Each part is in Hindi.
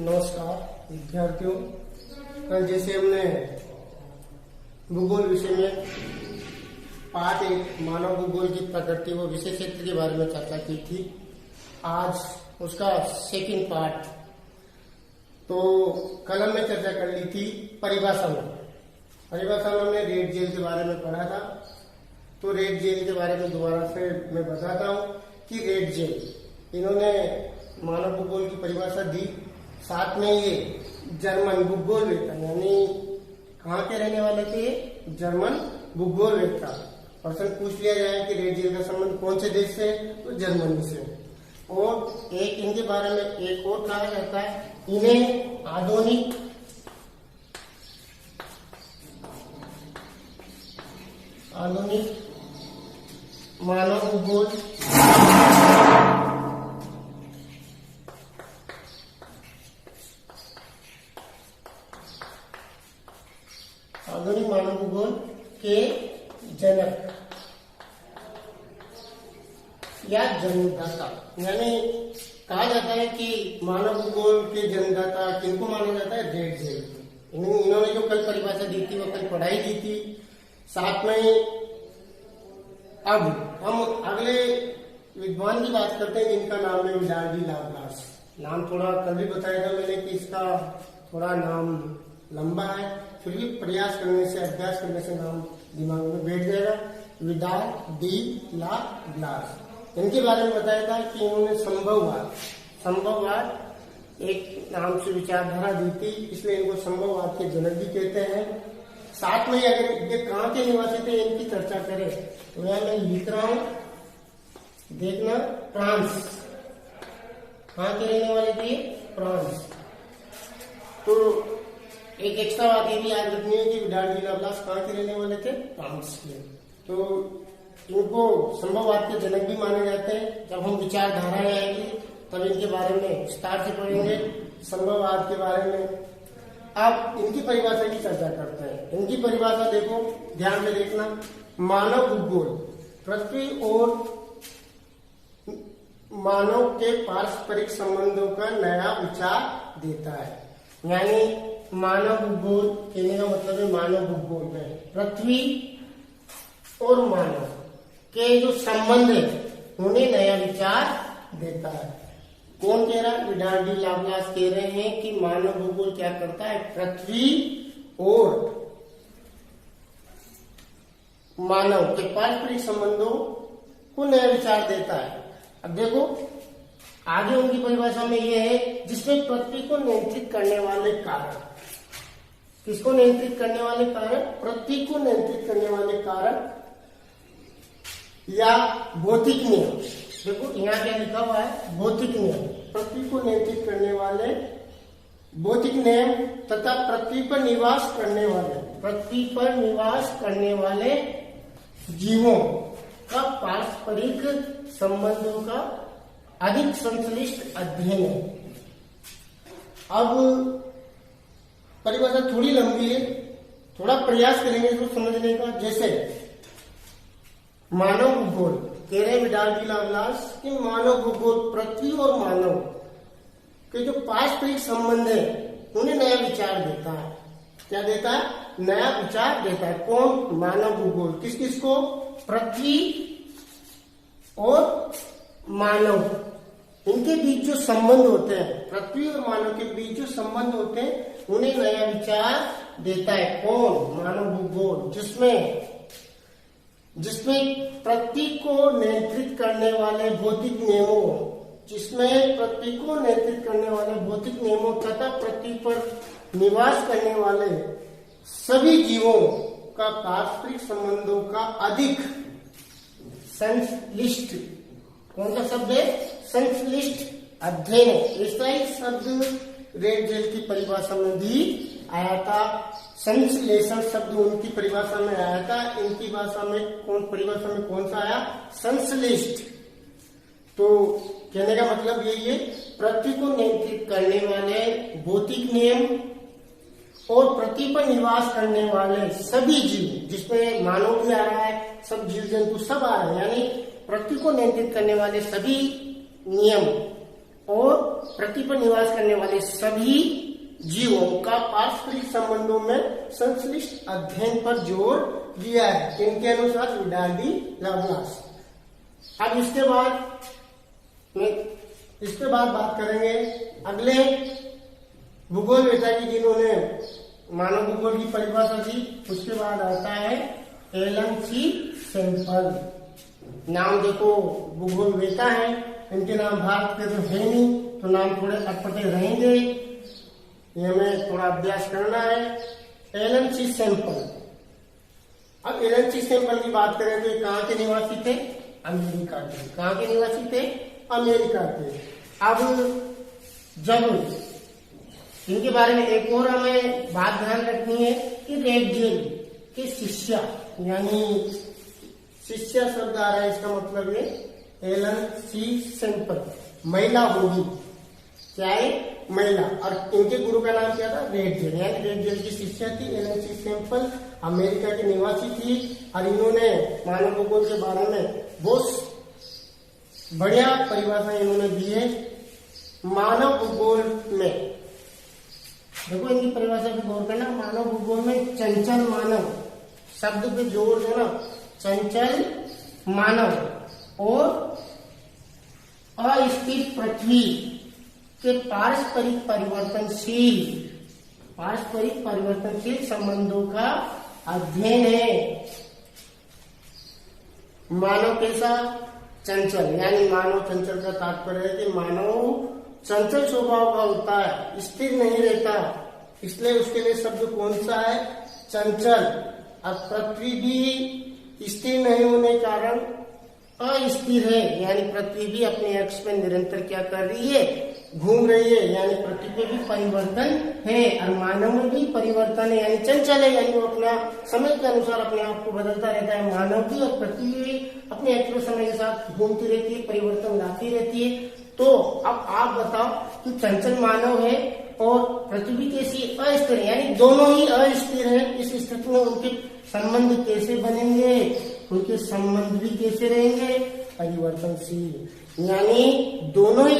नमस्कार विद्यार्थियों। कल जैसे हमने भूगोल विषय में पार्ट 1 मानव भूगोल की प्रकृति व विषय क्षेत्र के बारे में चर्चा की थी। आज उसका सेकंड पार्ट। तो कल हमने चर्चा कर ली थी परिभाषा में हमने रेड जेल के बारे में पढ़ा था। तो रेड जेल के बारे में दोबारा से मैं बताता हूँ कि रेड जेल इन्होंने मानव भूगोल की परिभाषा दी। साथ में ये जर्मन भूगोल वेत्ता यानी कहाँ के रहने वाले थे, जर्मन भूगोल वेत्ता। प्रश्न पूछ लिया जाए कि रेड जेल का संबंध कौन से देश से, तो जर्मनी से। और एक इनके बारे में एक और कहा जाता है, इन्हें आधुनिक मानव भूगोल के जनक या जन्मदाता, यानी कहा जाता है कि मानव भूगोल के जन्मदाता किनको माना जाता है, रेड जेल। इन्होंने जो कल परिभाषा दी थी वो कल पढ़ाई की थी। साथ में अब हम अगले विद्वान की बात करते हैं जिनका नाम है विडाल डी लाप्लास। नाम थोड़ा कल भी बताया था मैंने कि इसका थोड़ा नाम लंबा है, फिर भी प्रयास करने से, अभ्यास करने से नाम दिमाग में बैठ जाएगा। विडाल डी लाप्लास, इनके बारे में बताया था कि इन्होंने संभववाद एक नाम से विचारधारा दी थी, इसलिए इनको संभववाद के जनक भी कहते हैं। साथ में अगर ये कहाँ के निवासी थे इनकी चर्चा करें तो यह मैं लिख रहा हूं, देखना, फ्रांस। कहाँ के रहने वाले थे, फ्रांस। तो एक एक्स्ट्रा बात ये भी याद रखनी है कि विडाल डी लाप्लास कहाँ के रहने वाले थे, फ्रांस के। तो इनको संभववाद के जनक भी माने जाते हैं। जब हम विचारधाराएं आएंगी तब इनके बारे में विस्तार से पढ़ेंगे, संभववाद के बारे में। अब इनकी परिभाषा की चर्चा करते हैं। इनकी परिभाषा देखो, ध्यान से देखना। मानव भूगोल पृथ्वी और मानव के पारस्परिक संबंधों का नया विचार देता है। यानी मानव भूगोल कहने का मतलब है मानव भूगोल में पृथ्वी और मानव के जो संबंध है उन्हें नया विचार देता है। कौन कह रहा है, विडाल डी लाप्लास कह रहे हैं कि मानव भूगोल क्या करता है, पृथ्वी और मानव के पारस्परिक संबंधों को नया विचार देता है। अब देखो आगे उनकी परिभाषा में यह है जिसमें पृथ्वी को नियंत्रित करने वाले कारक। किसको नियंत्रित करने वाले कारक, पृथ्वी को नियंत्रित करने वाले कारक या भौतिक नियम। देखो यहाँ क्या लिखा हुआ है, भौतिक नियम। पृथ्वी को नियंत्रित करने वाले भौतिक नियम तथा पृथ्वी पर निवास करने वाले जीवों का पारस्परिक संबंधों का अधिक संश्लिष्ट अध्ययन है। अब परिभाषा थोड़ी लंबी है, थोड़ा प्रयास करेंगे इसको समझने का। जैसे मानव भूगोल कह रहे विडाल डी लाप्लास कि मानव भूगोल पृथ्वी और मानव के जो पारस्परिक संबंध है उन्हें नया विचार देता है। क्या देता है, नया विचार देता है। कौन, मानव भूगोल। किस किस को, पृथ्वी और मानव, इनके बीच जो संबंध होते हैं, पृथ्वी और मानव के बीच जो संबंध होते हैं उन्हें नया विचार देता है। कौन, मानव भूगोल। जिसमें पृथ्वी को नियंत्रित करने वाले भौतिक नियमों तथा पृथ्वी पर निवास करने वाले सभी जीवों का पारस्परिक संबंधों का अधिक संश्लिष्ट, कौन सा शब्द है, संश्लिष्ट अध्ययन है। ऐसा ही शब्द रेड जेल की परिभाषा में भी आया था। संश्लेषण शब्द उनकी परिभाषा में आया था। इनकी भाषा में परिभाषा में कौन सा आया, संश्लिष्ट। तो कहने का मतलब यही है, पृथ्वी को नियंत्रित करने वाले भौतिक नियम और पृथ्वी पर निवास करने वाले सभी जीव, जिसमें मानव भी आ रहा है, सब जीव जंतु सब आ रहे हैं, यानी पृथ्वी को नियंत्रित करने वाले सभी नियम और पृथ्वी पर निवास करने वाले सभी जीवों का पारस्परिक संबंधों में संश्लिष्ट अध्ययन पर जोर दिया है, इनके अनुसार विडाल डी लाप्लास। अब इसके बाद बात करेंगे अगले भूगोलवेत्ता की जिन्होंने मानव भूगोल की परिभाषा दी। उसके बाद आता है एलन सी सैंपल। नाम देखो, भूगोलवेत्ता है, इनके नाम भारत के तो है नहीं, तो नाम थोड़े अटपटे रहेंगे, ये हमें थोड़ा अभ्यास करना है। एलन सी सैंपल। अब एलन सी सैंपल की बात करें तो ये कहाँ के निवासी थे? अमेरिका के। कहाँ के निवासी थे? अमेरिका के। अब जब इनके बारे में एक और हमें बात ध्यान रखनी है कि रेडजेल के शिष्या, यानी शिष्या शब्द आ रहा है, इसका मतलब है एलन सी सैंपल, महिला होगी, क्या है? महिला। और इनके गुरु का नाम क्या था? रेडजेल, यानी रेडजेल की शिष्या थी एलन सी सैंपल, अमेरिका की निवासी थी। और इन्होंने मानव भूगोल के बारे में बहुत बढ़िया परिभाषा इन्होंने दी है। मानव भूगोल में देखो, इनकी परिभाषा पे गौर करना। मानव भूगोल में चंचल मानव शब्द पे जोर देना, चंचल मानव और अस्थिर पृथ्वी के पारस्परिक परिवर्तनशील संबंधों का अध्ययन है। मानव कैसा? चंचल, यानी मानव चंचल का तात्पर्य है कि मानव चंचल स्वभाव का होता है, स्थिर नहीं रहता, इसलिए उसके लिए शब्द कौन सा है? चंचल। अब पृथ्वी भी स्थिर नहीं होने के कारण अस्थिर है, यानी पृथ्वी भी अपने अक्ष पर निरंतर क्या कर रही है? घूम रही है, यानी पृथ्वी पे भी परिवर्तन है। और मानव में भी परिवर्तन है, यानी चंचल है, यानी वो अपना समय के अनुसार अपने आप को बदलता रहता है। मानव की और पृथ्वी भी अपने एक्टिव समय के साथ घूमती रहती है, परिवर्तन लाती रहती है। तो अब आप बताओ कि चंचल मानव है और पृथ्वी कैसी अस्थिर है, यानी दोनों ही अस्थिर है। इस स्थिति में उनके संबंध कैसे बनेंगे? उनके संबंध भी कैसे रहेंगे? परिवर्तनशील, यानी दोनों ही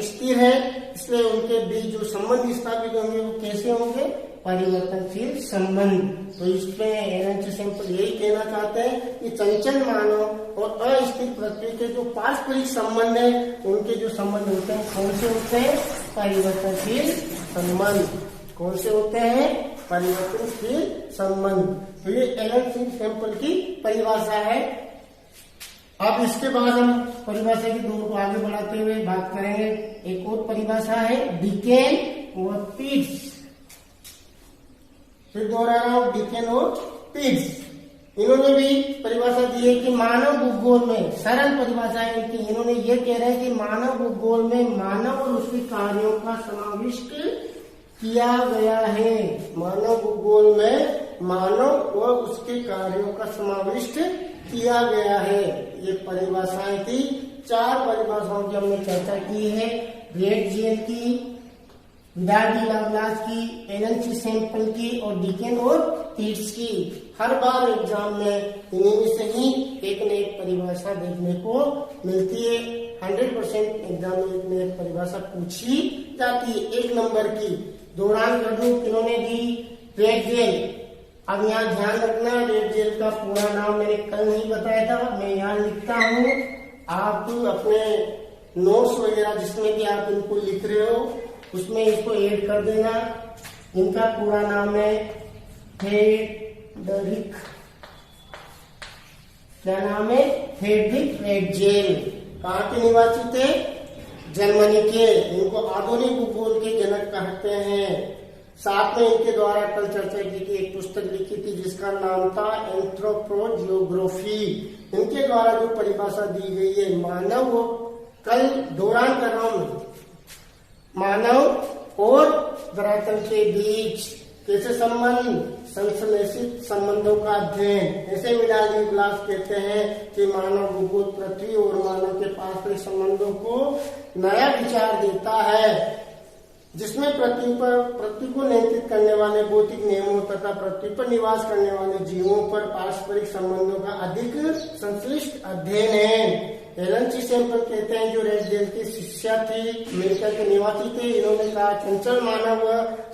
स्थिर है, इसलिए उनके बीच जो संबंध स्थापित होंगे वो कैसे होंगे? परिवर्तनशील संबंध। तो इसमें एलन सी सैंपल यही कहना चाहते हैं कि चंचल मानव और अस्थिर पृथ्वी के जो पारस्परिक संबंध है, उनके जो संबंध होते हैं कौन से होते हैं? परिवर्तनशील संबंध। कौन से होते हैं? परिवर्तनशील संबंध। तो ये एलन सी सैंपल की परिभाषा है। अब इसके बाद हम परिभाषा की दौर को आगे बढ़ाते हुए बात करेंगे। एक और परिभाषा है डिकेन और पीट्स। फिर दोहरा रहा हूं, डिकेन और पीट्स। इन्होंने भी परिभाषा दी है कि मानव भूगोल में, सरल परिभाषा है इनकी, इन्होंने ये कह रहे हैं कि मानव भूगोल में मानव और उसके कार्यों का समाविष्ट किया गया है। मानव भूगोल में मानव व उसके कार्यों का समाविष्ट किया गया है। ये परिभाषाएं थी। 4 परिभाषाओं की हमने चर्चा की है। रेडजेल की, विडाल डी लाप्लास की, एलन सी सैंपल की और डिकेन और पीट्स की। हर बार एग्जाम में इन्हीं में से ही एक न एक परिभाषा देखने को मिलती है। 100% एग्जाम में एक न एक परिभाषा पूछी जाती है, 1 नंबर की। दौरान कर दूं किन्होंने दी? रेडजेल। अब यहाँ ध्यान रखना, रेडजेल का पूरा नाम मैंने कल नहीं बताया था, मैं यहाँ लिखता हूँ। आप अपने नोट्स वगैरह जिसमें भी आप इनको लिख रहे हो उसमें इसको ऐड कर देना। इनका पूरा नाम है फ्रेडरिक, क्या नाम है? फ्रेडरिक रेडजेल। कहाँ के निवासी थे? जर्मनी के। इनको आधुनिक भूगोल के जनक कहते हैं। साथ में इनके द्वारा कल चर्चा की थी, एक पुस्तक लिखी थी जिसका नाम था एंथ्रोपोजियोग्राफी। इनके द्वारा जो परिभाषा दी गई है मानव, कल दौरान कर रहा हूं, मानव और धरातल के बीच कैसे संबंध? संश्लेषित संबंधों का अध्ययन। ऐसे विडाल डी लाप्लास कहते हैं कि मानव भूगोल पृथ्वी और मानव के पारस्परिक संबंधों को नया विचार देता है, जिसमें पृथ्वी को नियंत्रित करने वाले भौतिक नियमों तथा पृथ्वी पर निवास करने वाले जीवों पर पारस्परिक संबंधों का अधिक संश्लिष्ट अध्ययन है। एलन सी सैम्पल कहते हैं, जो रेड जेल की शिष्या थी, अमेरिका के निवासी थे। इन्होंने कहा चंचल मानव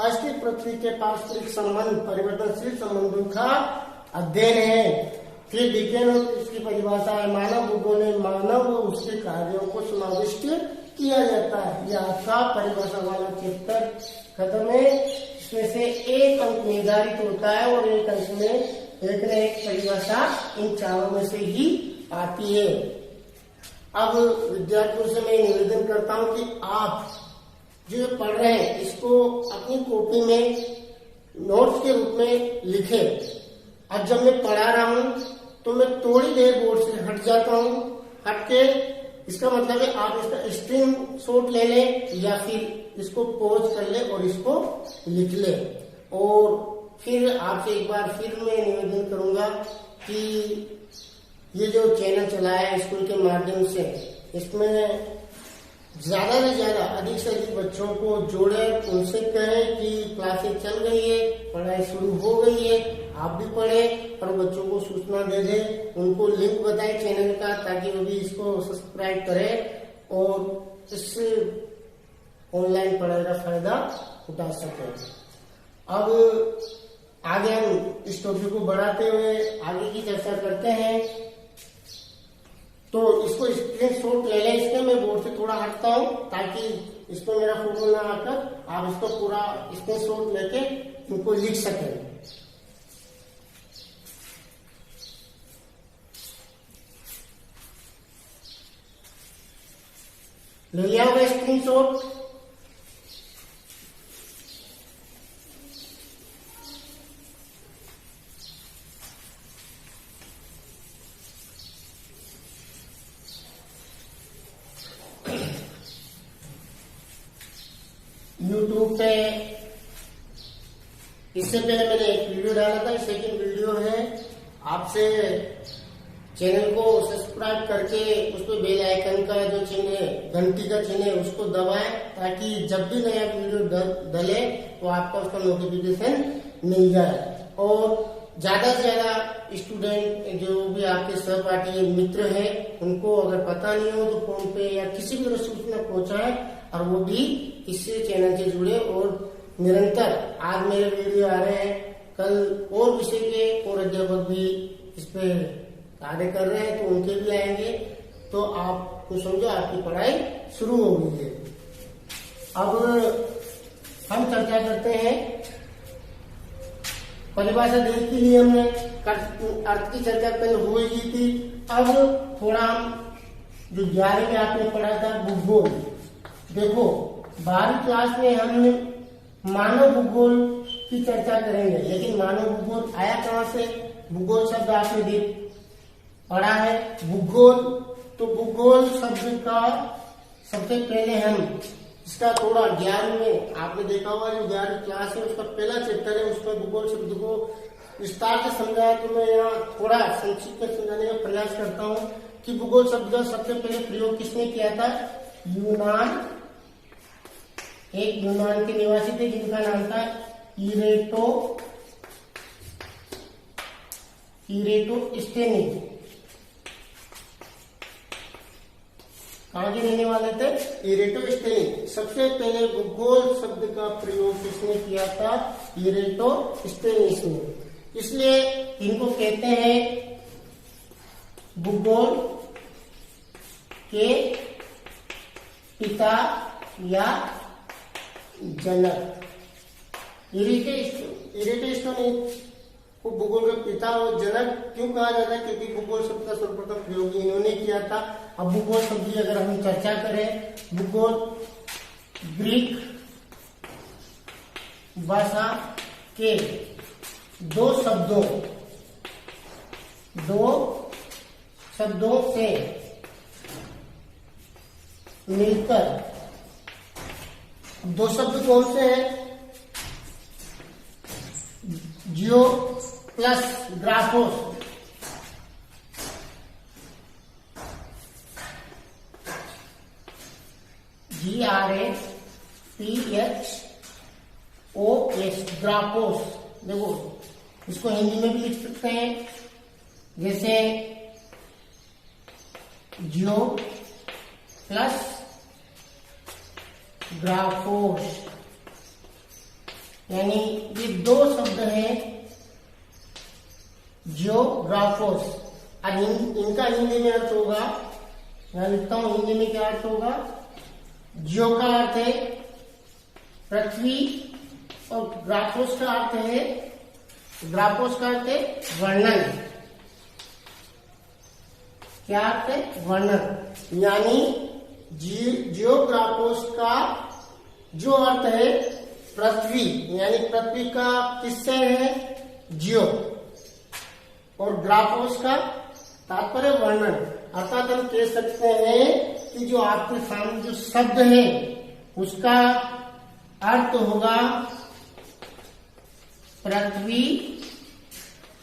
अस्थि पृथ्वी के पारस्परिक संबंध परिवर्तनशील संबंधों का अध्ययन है। फिर विज्ञान और इसकी परिभाषा है मानव भूगोल में मानव व उसके कार्यों को समाविष्ट किया जाता है। यह आपका परिभाषा वाला चैप्टर खत्म है। इसमें से एक अंक निर्धारित होता है और एक अंक में एक न एक परिभाषा इन चारों में से ही आती है। अब विद्यार्थियों से मैं निवेदन करता हूं कि आप जो पढ़ रहे हैं इसको अपनी कॉपी में नोट्स के रूप में लिखें। अब जब मैं पढ़ा रहा हूं तो मैं थोड़ी देर बोर्ड से हट जाता हूं, हट के इसका मतलब है आप इसका स्क्रीन शॉट ले लें या फिर इसको पॉज कर ले और इसको लिख ले। और फिर आपसे एक बार फिर मैं निवेदन करूंगा कि ये जो चैनल चलाया है स्कूल के माध्यम से, इसमें ज्यादा से ज्यादा अधिक से अधिक बच्चों को जोड़े, उनसे कहें कि क्लासेस चल रही है, पढ़ाई शुरू हो गई है, आप भी पढ़े और बच्चों को सूचना दे दें, उनको लिंक बताएं चैनल का, ताकि वो भी इसको सब्सक्राइब करें और इस ऑनलाइन पढ़ाई का फायदा उठा सकें। अब आगे हम इस टॉपिक को बढ़ाते हुए आगे की चर्चा करते हैं। तो इसको स्क्रीन शॉट ले लें। इसके मैं बोर्ड से थोड़ा हटता हूं ताकि इस पर मेरा फोटो ना आकर आप इसको पूरा स्क्रीन शॉट लेके इनको लिख सकें। ले लिया होगा स्क्रीन शॉट। यूट्यूब पे इससे पहले मैंने एक वीडियो डाला था, सेकंड वीडियो है। आपसे चैनल को सब्सक्राइब करके उस पर बेल आइकन का जो चिन्ह है, घंटी का चिन्ह है, उसको दबाएं ताकि जब भी नया वीडियो डले तो आपको उसका नोटिफिकेशन मिल जाए। और ज्यादा से ज्यादा स्टूडेंट जो भी आपके सहपाठी मित्र हैं उनको अगर पता नहीं हो तो फोन पे या किसी भी तरह सूचना पहुंचाए और वो भी इससे चैनल से जुड़े। और निरंतर आज मेरे वीडियो आ रहे हैं, कल और विषय के और अध्यापक भी इस पे कार्य कर रहे हैं तो उनके भी आएंगे। तो आप तो समझो आपकी पढ़ाई शुरू हो गई है। अब हम चर्चा करते हैं परिभाषा दे दी थी हमने, अर्थ की चर्चा कल हो ही थी। अब थोड़ा हम जो 11वीं में आपने पढ़ा था भूगोल, देखो 12वीं क्लास में हम मानव भूगोल की चर्चा करेंगे। लेकिन मानव भूगोल आया कहां से? भूगोल शब्द आपने पढ़ा है भूगोल, तो भूगोल शब्द का सबसे पहले हम इसका थोड़ा ज्ञान में आपने देखा होगा जो 11वीं क्लास है उसका पहला चैप्टर है, उसमें भूगोल शब्द को विस्तार से समझाया। तो मैं यहाँ थोड़ा संक्षिप्त में समझाने का प्रयास करता हूँ कि भूगोल शब्द का सबसे पहले प्रयोग किसने किया था? यूनान, एक यूनान के निवासी थे जिनका नाम था इरेटोस्थेनीज। कहां के रहने वाले थे? इरेटोस्थेनीज। सबसे पहले भूगोल शब्द का प्रयोग किसने किया था? इरेटोस्थेनीज ने। इसलिए इनको कहते हैं भूगोल के पिता या जनक। इरेटोस्थेनीज को भूगोल का पिता और जनक क्यों कहा जाता है? क्योंकि भूगोल शब्द का सर्वप्रथम प्रयोग इन्होंने किया था। अब भूगोल शब्द की अगर हम चर्चा करें, भूगोल ग्रीक भाषा के दो शब्दों से मिलकर, दो शब्द कौन से हैं? जियो प्लस ग्राफोस। GRAPHOS, ग्राफोस। देखो इसको हिंदी में भी लिख सकते हैं, जैसे जियो प्लस ग्राफोस, यानी ये दो शब्द हैं जियोग्राफोस। और इनका हिंदी में अर्थ होगा, मैं लिखता हूं हिंदी में क्या अर्थ होगा। जियो का अर्थ है पृथ्वी और ग्राफोस का अर्थ है वर्णन। क्या अर्थ है? वर्णन। यानी जियोग्राफोस का जो अर्थ है पृथ्वी, यानी पृथ्वी का किससे है? जियो, और ग्राफोस का तात्पर्य वर्णन। अर्थात हम कह सकते हैं कि जो आपके सामने जो शब्द है उसका अर्थ होगा पृथ्वी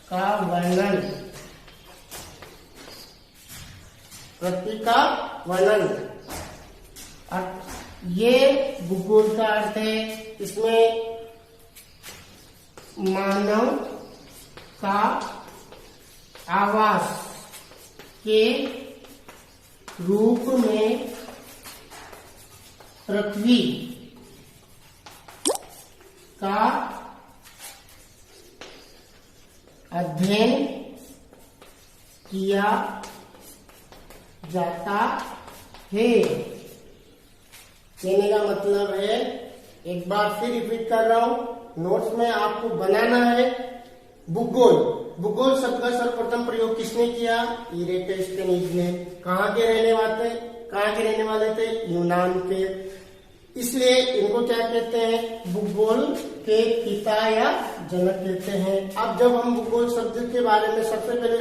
का वर्णन, पृथ्वी का वर्णन। ये भूगोल का अर्थ है। इसमें मानव का आवास के रूप में पृथ्वी का अध्ययन किया जाता है। कहने का मतलब है, एक बार फिर रिपीट कर रहा हूं, नोट्स में आपको बनाना है। भूगोल शब्द का सर्वप्रथम प्रयोग किसने किया? इरेटोस्थेनीज ने। कहाँ के रहने वाले थे? यूनान के। इसलिए इनको क्या कहते हैं? भूगोल के पिता या जनक कहते हैं। अब जब हम भूगोल शब्द के बारे में सबसे पहले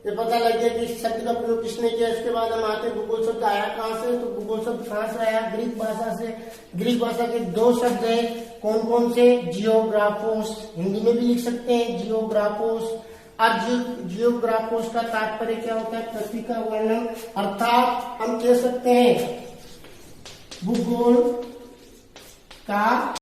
ये पता लग गया कि इस शब्द का प्रयोग किसने किया, इसके बाद हम आते हैं भूगोल शब्द आया कहाँ से। तो भूगोल शब्द कहाँ से आया? ग्रीक भाषा से। ग्रीक भाषा के दो शब्द है, कौन कौन से? जियोग्राफोस, हिंदी में भी लिख सकते हैं जियोग्राफोस। और जियोग्राफोस का तात्पर्य क्या होता है? पृथ्वी का वर्णन। अर्थात हम कह सकते हैं भूगोल का